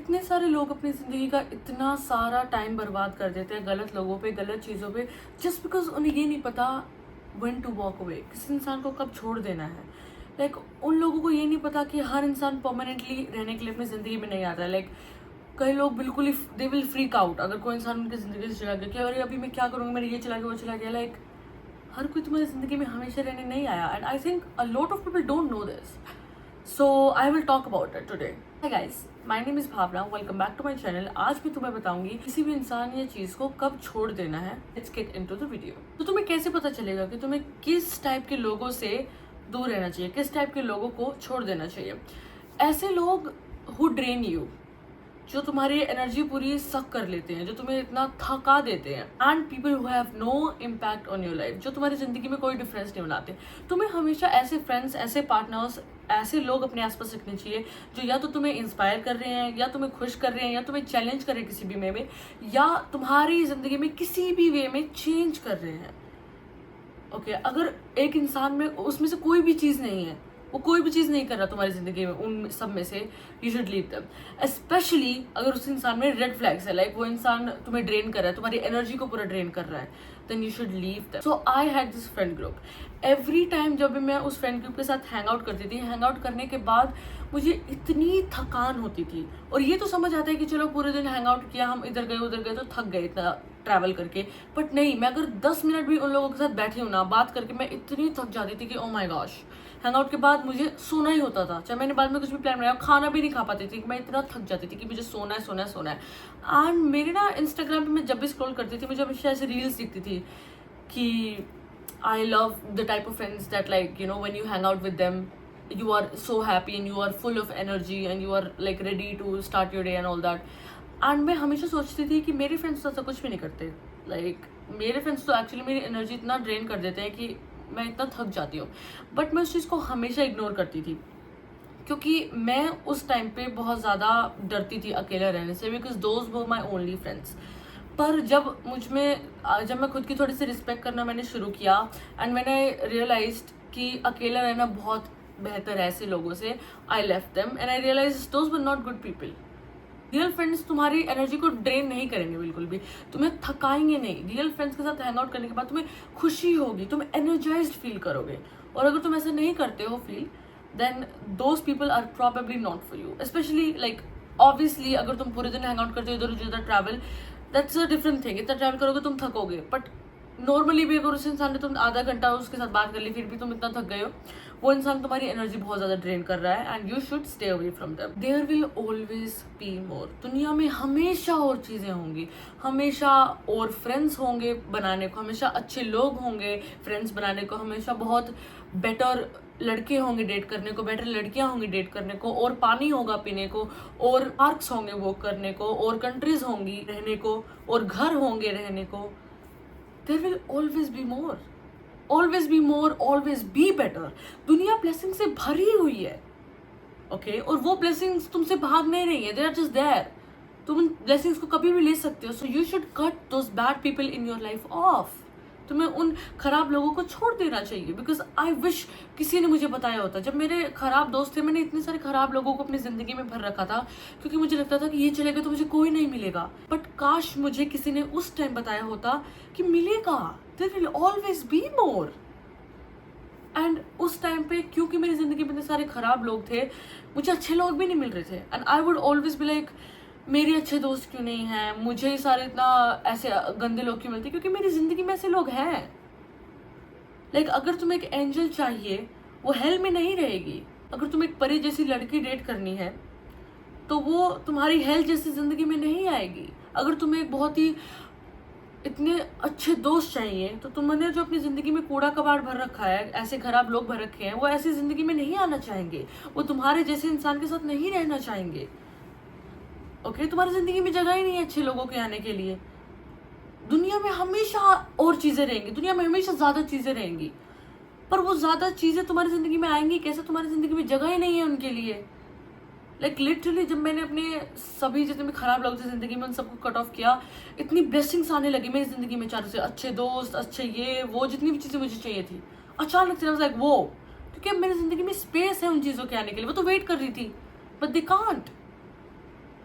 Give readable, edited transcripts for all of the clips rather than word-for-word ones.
इतने सारे लोग अपनी ज़िंदगी का इतना सारा टाइम बर्बाद कर देते हैं गलत लोगों पे, गलत चीज़ों पे, जस्ट बिकॉज उन्हें ये नहीं पता व्हेन टू वॉक अवे, किसी इंसान को कब छोड़ देना है। लाइक उन लोगों को ये नहीं पता कि हर इंसान परमानेंटली रहने के लिए अपनी ज़िंदगी में नहीं आता है। लाइक कई लोग बिल्कुल ही दे विल फ्रीक आउट अगर कोई इंसान उनकी ज़िंदगी से चला गया कि अरे अभी मैं क्या करूँगी, मेरा ये चला गया, वो चला गया। लाइक हर कोई तुम्हारी ज़िंदगी में हमेशा रहने नहीं आया, and I think a lot of people don't know this, so I will talk about it today. Hi guys, my name is Bhavana, welcome back to my channel. आज मैं तुम्हें बताऊंगी किसी भी इंसान या चीज़ को कब छोड़ देना है। Let's get into the video. तो तुम्हें कैसे पता चलेगा कि तुम्हें किस टाइप के लोगों से दूर रहना चाहिए, किस टाइप के लोगों को छोड़ देना चाहिए। ऐसे लोग हु ड्रेन यू, जो तुम्हारी एनर्जी पूरी सक कर लेते हैं, जो तुम्हें इतना थका देते हैं, and people who have no impact on your life, जो तुम्हारी जिंदगी में कोई डिफरेंस नहीं बनाते। तुम्हें हमेशा ऐसे फ्रेंड्स, ऐसे पार्टनर्स, ऐसे लोग अपने आसपास रखने चाहिए जो या तो तुम्हें इंस्पायर कर रहे हैं, या तुम्हें खुश कर रहे हैं, या तुम्हें चैलेंज कर रहे हैं किसी भी वे में, या तुम्हारी जिंदगी में किसी भी वे में चेंज कर रहे हैं। ओके, अगर एक इंसान में उसमें से कोई भी चीज़ नहीं है, वो कोई भी चीज़ नहीं कर रहा तुम्हारी ज़िंदगी में, उन सब में से you should leave them. Specially अगर उस इंसान में रेड फ्लैग्स है, लाइक वो इंसान तुम्हें ड्रेन कर रहा है, तुम्हारी एनर्जी को पूरा ड्रेन कर रहा है, then you should leave them. So I had this friend group. Every time जब भी मैं उस फ्रेंड ग्रुप के साथ हैंग आउट करती थी, हैंग आउट करने के बाद मुझे इतनी थकान होती थी। और ये तो समझ आता है कि चलो पूरे दिन हैंग आउट किया, हम इधर गए उधर गए तो थक गए इतना ट्रैवल करके, बट नहीं, मैं अगर 10 मिनट भी उन लोगों के साथ बैठी हूँ ना, बात करके, मैं इतनी थक जाती थी कि oh my gosh. Hang out के बाद मुझे सोना ही होता था, चाहे मैंने बाद में कुछ भी प्लान बनाया, खाना भी नहीं खा पाती थी, मैं इतना थक जाती थी कि मुझे सोना है, सोना है, सोना है। एंड मेरे ना इंस्टाग्राम पे मैं जब भी स्क्रॉल करती थी, मुझे हमेशा ऐसे रील्स दिखती थी कि I love the type of friends that, like you know, when you hang out with them you are so happy and you are full of energy and you are like ready to start your day and all that. And मैं हमेशा सोचती थी कि मेरे friends तो ऐसा कुछ भी नहीं करते। लाइक मेरे फ्रेंड्स तो एक्चुअली मेरी एनर्जी इतना ड्रेन कर देते हैं कि मैं इतना थक जाती हूँ। बट मैं उस चीज़ को हमेशा इग्नोर करती थी, क्योंकि मैं उस टाइम पे बहुत ज़्यादा डरती थी अकेला रहने से, because those were my only friends. पर जब जब मैं खुद की थोड़ी सी रिस्पेक्ट करना मैंने शुरू किया, एंड मैंने रियलाइज्ड कि अकेला रहना बहुत बेहतर है ऐसे लोगों से, I left them and I realize those were not good people. Real friends तुम्हारी एनर्जी को ड्रेन नहीं करेंगे बिल्कुल भी, तुम्हें थकाएंगे नहीं। रियल फ्रेंड्स के साथ हैंग आउट करने के बाद तुम्हें खुशी होगी, तुम एनर्जाइज्ड फील करोगे। और अगर तुम ऐसा नहीं करते हो feel, then those people are probably not for you. Specially like obviously अगर तुम पूरे दिन हैंग आउट करते हो इधर उधर travel, that's a different thing. इतना ट्रैवल करोगे तुम थकोगे, बट नॉर्मली भी अगर उस इंसान ने तुम आधा घंटा उसके साथ बात कर ली, फिर भी तुम इतना थक गए हो, वो इंसान तुम्हारी एनर्जी बहुत ज़्यादा ड्रेन कर रहा है, and you should stay away from them. There will always be more. दुनिया में हमेशा और चीज़ें होंगी, हमेशा और फ्रेंड्स होंगे बनाने को, हमेशा अच्छे लोग होंगे फ्रेंड्स बनाने को, हमेशा बहुत बेटर लड़के होंगे डेट करने को, बेटर लड़कियां होंगी डेट करने को, और पानी होगा पीने को, और पार्क्स होंगे वॉक करने को, और कंट्रीज होंगी रहने को, और घर होंगे रहने को। There will always be more, always be more, always be better. दुनिया ब्लेसिंग से भरी हुई है, ओके और वो ब्लेसिंग्स तुमसे भाग नहीं रही है, they are just there. तुम उन ब्लेसिंग्स को कभी भी ले सकते हो, so you should cut those bad people in your life off. तुम्हें उन खराब लोगों को छोड़ देना चाहिए, बिकॉज आई विश किसी ने मुझे बताया होता। जब मेरे खराब दोस्त थे, मैंने इतने सारे खराब लोगों को अपनी जिंदगी में भर रखा था, क्योंकि मुझे लगता था कि ये चलेगा तो मुझे कोई नहीं मिलेगा। बट काश मुझे किसी ने उस टाइम बताया होता कि मिलेगा, there will always be more. And उस टाइम पे क्योंकि मेरी जिंदगी में इतने सारे खराब लोग थे, मुझे अच्छे लोग भी नहीं मिल रहे थे, and I would always be like मेरे अच्छे दोस्त क्यों नहीं हैं, मुझे ही सारे इतना ऐसे गंदे लोग क्यों मिलते, क्योंकि मेरी जिंदगी में ऐसे लोग हैं। लाइक अगर तुम्हें एक एंजल चाहिए, वो हेल में नहीं रहेगी। अगर तुम्हें एक परी जैसी लड़की डेट करनी है, तो वो तुम्हारी हेल जैसी जिंदगी में नहीं आएगी। अगर तुम्हें एक बहुत ही इतने अच्छे दोस्त चाहिए, तो तुमने जो अपनी जिंदगी में कूड़ा कबाड़ भर रखा है, ऐसे खराब लोग भर रखे हैं, वो ऐसी जिंदगी में नहीं आना चाहेंगे, वो तुम्हारे जैसे इंसान के साथ नहीं रहना चाहेंगे। ओके, तुम्हारी जिंदगी में जगह ही नहीं है अच्छे लोगों के आने के लिए। दुनिया में हमेशा और चीजें रहेंगी, दुनिया में हमेशा ज्यादा चीजें रहेंगी, पर वो ज्यादा चीजें तुम्हारी जिंदगी में आएंगी कैसे? तुम्हारी जिंदगी में जगह ही नहीं है उनके लिए। लाइक लिटरली जब मैंने अपने सभी जितने भी खराब लोग थे जिंदगी में, उन सबको कट ऑफ किया, इतनी ब्लेसिंग्स आने लगी मेरी जिंदगी में चारों से, अच्छे दोस्त, अच्छे ये वो, जितनी भी चीजें मुझे चाहिए थी अचानक से लाइक वो, क्योंकि अब मेरी जिंदगी में स्पेस है उन चीजों के आने के लिए। वो तो वेट कर रही थी, बट दे कांट।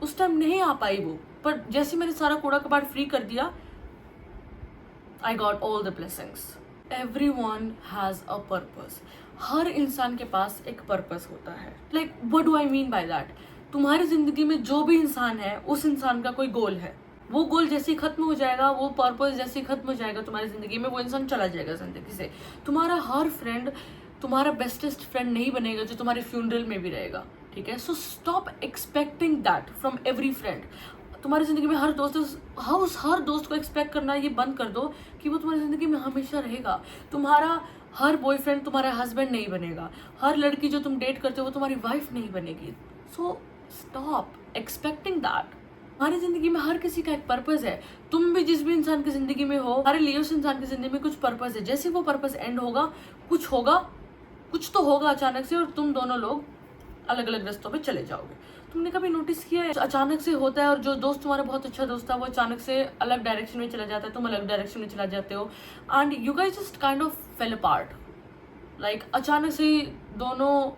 उस टाइम नहीं आ पाई वो, पर जैसे मैंने सारा कूड़ा कबाड़ फ्री कर दिया, I got all the blessings. Everyone has a purpose. हर इंसान के पास एक पर्पस होता है। Like what do I mean by that? तुम्हारी जिंदगी में जो भी इंसान है, उस इंसान का कोई गोल है। वो गोल जैसे ही खत्म हो जाएगा, वो पर्पस जैसे ही खत्म हो जाएगा तुम्हारी जिंदगी में, वो इंसान चला जाएगा जिंदगी से। तुम्हारा हर फ्रेंड तुम्हारा बेस्टेस्ट फ्रेंड नहीं बनेगा जो तुम्हारे फ्यूनरल में भी रहेगा, ठीक है? So stop expecting that from every friend. तुम्हारी जिंदगी में हर दोस्त को एक्सपेक्ट करना ये बंद कर दो कि वो तुम्हारी जिंदगी में हमेशा रहेगा। तुम्हारा हर बॉयफ्रेंड तुम्हारा हस्बैंड नहीं बनेगा, हर लड़की जो तुम डेट करते हो वो तुम्हारी वाइफ नहीं बनेगी। So stop expecting that. हमारी जिंदगी में हर किसी का एक पर्पस है। तुम भी जिस भी इंसान की जिंदगी में हो, हमारे लिए उस इंसान की जिंदगी में कुछ पर्पस है। जैसे वो पर्पस एंड होगा, कुछ तो होगा अचानक से, और तुम दोनों लोग अलग अलग रास्तों पे चले जाओगे। तुमने कभी नोटिस किया है अचानक से होता है, और जो दोस्त तुम्हारा बहुत अच्छा दोस्त था वो अचानक से अलग डायरेक्शन में चला जाता है, तुम अलग डायरेक्शन में चला जाते हो, and you guys just kind of fail apart. Like अचानक से दोनों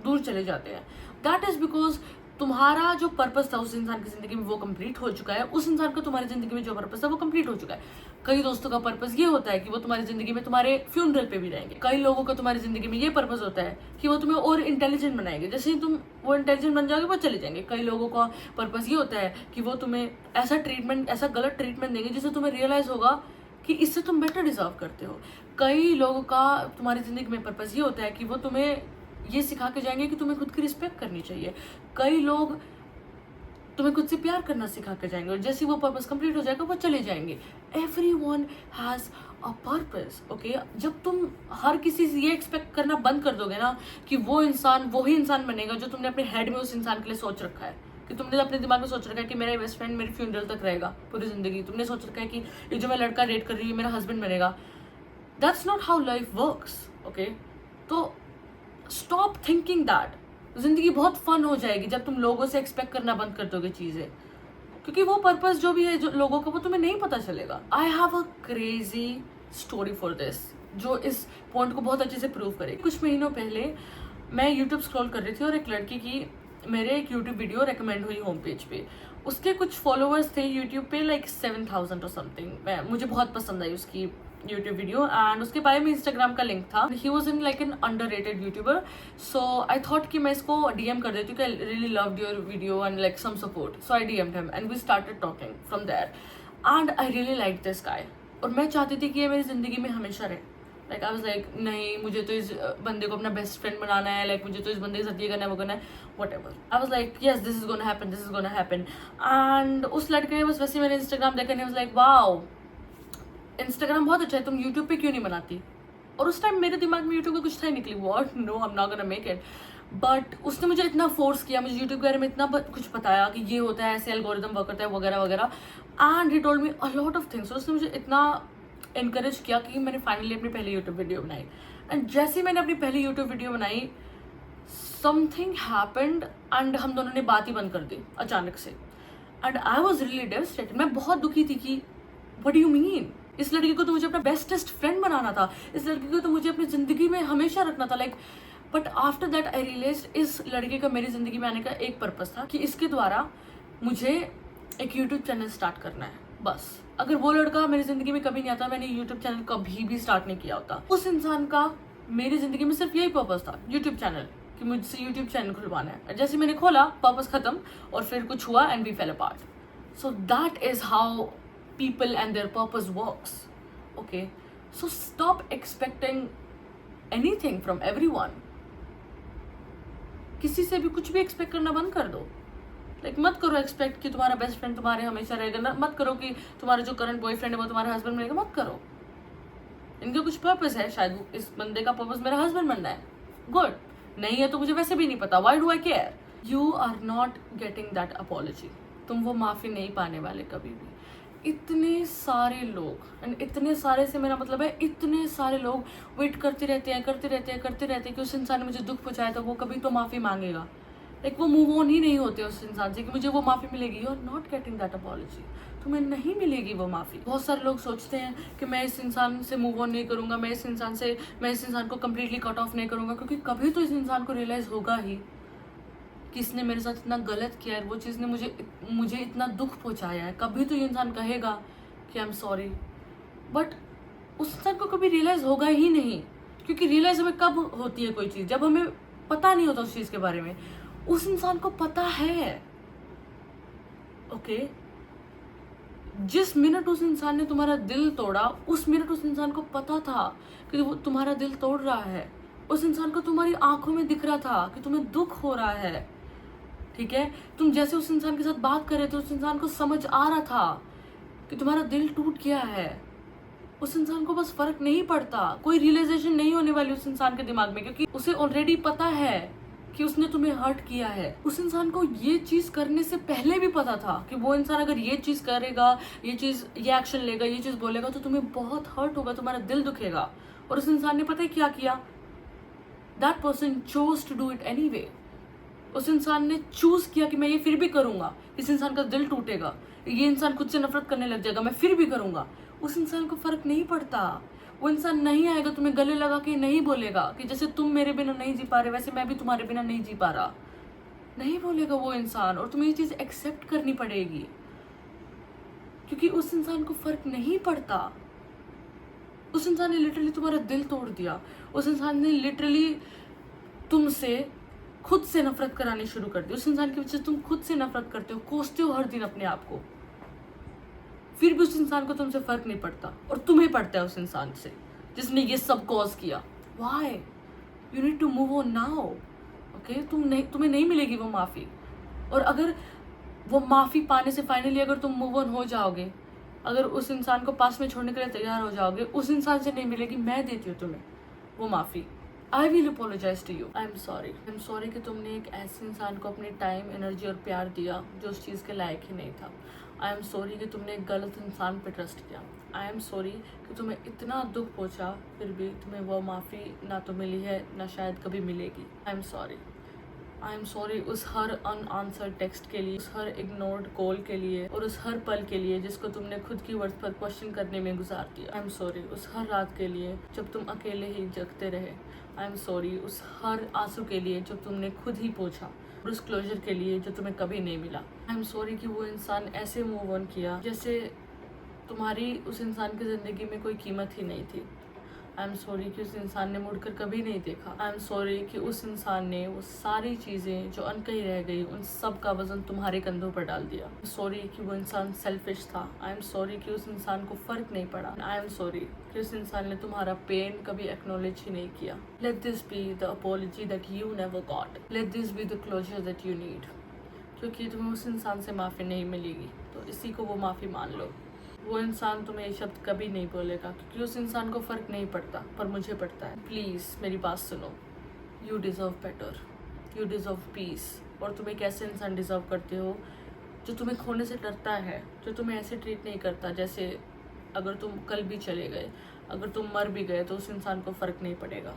दूर चले जाते हैं। दैट इज बिकॉज तुम्हारा जो पर्पस था उस इंसान की जिंदगी में वो कंप्लीट हो चुका है। उस इंसान को तुम्हारी जिंदगी में जो पर्पस था वो कंप्लीट हो चुका है। कई दोस्तों का पर्पस ये होता है कि वो तुम्हारी जिंदगी में तुम्हारे फ्यूनरल पे भी रहेंगे। कई लोगों का तुम्हारी जिंदगी में ये पर्पस होता है कि वो तुम्हें और इंटेलिजेंट बनाएंगे। जैसे ही तुम वो इंटेलिजेंट बन जाओगे वो चले जाएंगे। कई लोगों का पर्पस ये होता है कि वो तुम्हें ऐसा गलत ट्रीटमेंट देंगे जिससे तुम्हें रियलाइज होगा कि इससे तुम बेटर डिजर्व करते हो। कई लोगों का तुम्हारी जिंदगी में पर्पस ये होता है कि वो तुम्हें ये सिखा के जाएंगे कि तुम्हें खुद की रिस्पेक्ट करनी चाहिए। कई लोग तुम्हें खुद से प्यार करना सिखा के जाएंगे, और जैसे वो पर्पस कंप्लीट हो जाएगा वो चले जाएंगे। Everyone has a purpose, okay? जब तुम हर किसी से ये एक्सपेक्ट करना बंद कर दोगे ना कि वो इंसान वही इंसान बनेगा जो तुमने अपने हेड में उस इंसान के लिए सोच रखा है, कि तुमने अपने दिमाग में सोच रखा है कि मेरा बेस्ट फ्रेंड मेरी फ्यूनरल तक रहेगा पूरी जिंदगी, तुमने सोच रखा है कि ये जो मैं लड़का डेट कर रही हूँ मेरा हस्बैंड बनेगा, that's not how life works, okay? तो स्टॉप थिंकिंग दैट। जिंदगी बहुत फन हो जाएगी जब तुम लोगों से एक्सपेक्ट करना बंद कर दोगे चीजें, क्योंकि वो पर्पस जो भी है जो लोगों का वो तुम्हें नहीं पता चलेगा। I have a crazy story for this जो इस पॉइंट को बहुत अच्छे से प्रूव करे। कुछ महीनों पहले मैं यूट्यूब स्क्रॉल कर रही थी और एक लड़की की मेरे एक यूट्यूब वीडियो रेकमेंड हुई होम पेज पे। उसके कुछ फॉलोअर्स थे यूट्यूब पे, लाइक 7,000 और समथिंग। मुझे बहुत पसंद आई उसकी यूट्यूब वीडियो, एंड उसके बारे में इंस्टाग्राम का लिंक था। He was in like an underrated YouTuber, so I thought कि मैं इसको डीएम कर देती हूँ कि I really loved your video and like some support. So I DMed him and we started talking from there, and I really like this guy. और मैं चाहती थी कि ये मेरी जिंदगी में हमेशा रहे। लाइक आई वाज लाइक नहीं, मुझे तो इस बंदे को अपना बेस्ट फ्रेंड बनाना है, लाइक मुझे तो इस बंदे के साथ ये करना है वो करना है, whatever. I was like yes this is gonna happen. And उस लड़के ने बस वैसे मैंने इंस्टाग्राम देखा, वाज लाइक वाओ इंस्टाग्राम बहुत अच्छा है, तुम यूट्यूब पे क्यों नहीं बनाती? और उस टाइम मेरे दिमाग में यूट्यूब का कुछ था ही निकली, what, no I am not gonna make it. But उसने मुझे इतना फोर्स किया, मुझे यूट्यूब के बारे में इतना कुछ बताया कि ये होता है, ऐसे एल्गोरिदम वर्क करता है वगैरह वगैरह, and he told me a lot of things. उसने मुझे इतना इनकरेज किया कि मैंने फाइनली अपनी पहली यूट्यूब वीडियो बनाई। एंड जैसे ही मैंने अपनी पहली यूट्यूब वीडियो बनाई, समथिंग हैपेंड एंड हम दोनों ने बात ही बंद कर दी अचानक से। And I was really devastated. मैं बहुत दुखी थी कि व्हाट डू यू मीन? इस लड़की को तो मुझे अपना बेस्टेस्ट फ्रेंड बनाना था, इस लड़की को तो मुझे अपनी जिंदगी में हमेशा रखना था, like. But after that I realize इस लड़के का मेरी जिंदगी में आने का एक पर्पस था कि इसके द्वारा मुझे एक यूट्यूब चैनल स्टार्ट करना है, बस। अगर वो लड़का मेरी जिंदगी में कभी नहीं आता, मैंने यूट्यूब चैनल कभी भी स्टार्ट नहीं किया होता। उस इंसान का मेरी जिंदगी में सिर्फ यही पर्पस था, यूट्यूब चैनल, कि मुझसे यूट्यूब चैनल खुलवाना है। जैसे मैंने खोला, पर्पस खत्म, और फिर कुछ हुआ and we fell apart. So that is how people and their purpose works, okay? So stop expecting anything from everyone. किसी से भी कुछ भी एक्सपेक्ट करना बंद कर दो। लाइक मत करो एक्सपेक्ट कि तुम्हारा बेस्ट फ्रेंड तुम्हारे हमेशा रहेगा, मत करो कि तुम्हारा जो करंट बॉयफ्रेंड है वो तुम्हारा हस्बैंड बनेगा, मत करो। इनका कुछ पर्पस है, शायद इस बंदे का पर्पस मेरा हस्बैंड बनना है, गुड। नहीं है तो मुझे वैसे भी नहीं पता, why do I care? You are not getting that apology. तुम वो माफी नहीं पाने वाले कभी भी। इतने सारे लोग, एंड इतने सारे से मेरा मतलब है इतने सारे लोग वेट करते रहते हैं कि उस इंसान ने मुझे दुख पहुंचाया था, वो कभी तो माफ़ी मांगेगा। लाइक वो मूव ऑन ही नहीं होते उस इंसान से कि मुझे वो माफ़ी मिलेगी। You are not getting that apology. तुम्हें नहीं मिलेगी वो माफ़ी। बहुत सारे लोग सोचते हैं कि मैं इस इंसान से मूव ऑन नहीं करूँगा, मैं इस इंसान को कम्प्लीटली कट ऑफ नहीं करूँगा, क्योंकि कभी तो इस इंसान को रियलाइज़ होगा ही कि इसने मेरे साथ इतना गलत किया है, वो चीज़ ने मुझे इतना दुख पहुंचाया है, कभी तो ये इंसान कहेगा कि आई एम सॉरी। बट उस इंसान को कभी रियलाइज होगा ही नहीं, क्योंकि रियलाइज हमें कब होती है कोई चीज़, जब हमें पता नहीं होता उस चीज़ के बारे में। उस इंसान को पता है, ओके। जिस मिनट उस इंसान ने तुम्हारा दिल तोड़ा, उस मिनट उस इंसान को पता था कि वो तुम्हारा दिल तोड़ रहा है। उस इंसान को तुम्हारी आंखों में दिख रहा था कि तुम्हें दुख हो रहा है, ठीक है। तुम जैसे उस इंसान के साथ बात कर रहे थे, उस इंसान को समझ आ रहा था कि तुम्हारा दिल टूट गया है। उस इंसान को बस फर्क नहीं पड़ता, कोई रियलाइजेशन नहीं होने वाली उस इंसान के दिमाग में, क्योंकि उसे ऑलरेडी पता है कि उसने तुम्हें हर्ट किया है। उस इंसान को ये चीज करने से पहले भी पता था कि वो इंसान अगर ये चीज करेगा, ये एक्शन लेगा, ये चीज बोलेगा तो तुम्हें बहुत हर्ट होगा, तुम्हारा दिल दुखेगा। और उस इंसान ने पता है क्या किया? That person chose to do it anyway. उस इंसान ने चूज किया कि मैं ये फिर भी करूंगा, इस इंसान का दिल टूटेगा, ये इंसान खुद से नफरत करने लग जाएगा, मैं फिर भी करूंगा। उस इंसान को फर्क नहीं पड़ता। वो इंसान नहीं आएगा तुम्हें गले लगा के नहीं बोलेगा कि जैसे तुम मेरे बिना नहीं जी पा रहे वैसे मैं भी तुम्हारे बिना नहीं जी पा रहा, नहीं बोलेगा वो इंसान। और तुम्हें ये चीज एक्सेप्ट करनी पड़ेगी, क्योंकि उस इंसान को फर्क नहीं पड़ता। उस इंसान ने लिटरली तुम्हारा दिल तोड़ दिया। उस इंसान ने लिटरली तुमसे खुद से नफरत करानी शुरू कर दी। उस इंसान की वजह से तुम खुद से नफरत करते हो, कोसते हो हर दिन अपने आप को, फिर भी उस इंसान को तुमसे फर्क नहीं पड़ता और तुम्हें पड़ता है उस इंसान से जिसने ये सब कॉज किया। Why? You need to move on now, okay. तुम्हें नहीं मिलेगी वो माफी। और अगर वो माफी पाने से फाइनली अगर तुम मूव ऑन हो जाओगे, अगर उस इंसान को पास में छोड़ने के लिए तैयार हो जाओगे, उस इंसान से नहीं मिलेगी, मैं देती हूँ तुम्हें वो माफी। I will apologize to you. I am sorry कि तुमने एक ऐसे इंसान को अपनी टाइम, एनर्जी और प्यार दिया जो उस चीज़ के लायक ही नहीं था। आई एम सॉरी कि तुमने एक गलत इंसान पे ट्रस्ट किया। आई एम सॉरी कि तुम्हें इतना दुख पहुंचा, फिर भी तुम्हें वो माफ़ी ना तो मिली है ना शायद कभी मिलेगी। आई एम सॉरी उस हर अनआंसर्ड टेक्स्ट के लिए, उस हर इग्नोर्ड कॉल के लिए और उस हर पल के लिए जिसको तुमने खुद की वर्थ पर क्वेश्चन करने में गुजार दिया। आई एम सॉरी उस हर रात के लिए जब तुम अकेले ही जगते रहे। आई एम सॉरी उस हर आंसू के लिए जो तुमने खुद ही पोंछा और उस क्लोजर के लिए जो तुम्हें कभी नहीं मिला। आई एम सॉरी कि वो इंसान ऐसे मूव ऑन किया जैसे तुम्हारी उस इंसान की ज़िंदगी में कोई कीमत ही नहीं थी। आई एम सॉरी कि उस इंसान ने मुड़कर कभी नहीं देखा। आई एम सॉरी कि उस इंसान ने वो सारी चीज़ें जो अनकही रह गई उन सब का वजन तुम्हारे कंधों पर डाल दिया। सॉरी कि वो इंसान सेल्फिश था। आई एम सॉरी कि उस इंसान को फ़र्क नहीं पड़ा। आई एम सॉरी कि उस इंसान ने तुम्हारा पेन कभी एक्नॉलेज ही नहीं किया। Let this be the apology that you never got. Let this be the closure that you need. क्योंकि तुम्हें उस इंसान से माफ़ी नहीं मिलेगी तो इसी को वो माफ़ी मान लो। वो इंसान तुम्हें ये शब्द कभी नहीं बोलेगा क्योंकि उस इंसान को फ़र्क नहीं पड़ता, पर मुझे पड़ता है। प्लीज़ मेरी बात सुनो। You deserve better, you deserve peace. और तुम एक ऐसे इंसान डिज़र्व करते हो जो तुम्हें खोने से डरता है, जो तुम्हें ऐसे ट्रीट नहीं करता जैसे अगर तुम कल भी चले गए, अगर तुम मर भी गए तो उस इंसान को फ़र्क नहीं पड़ेगा।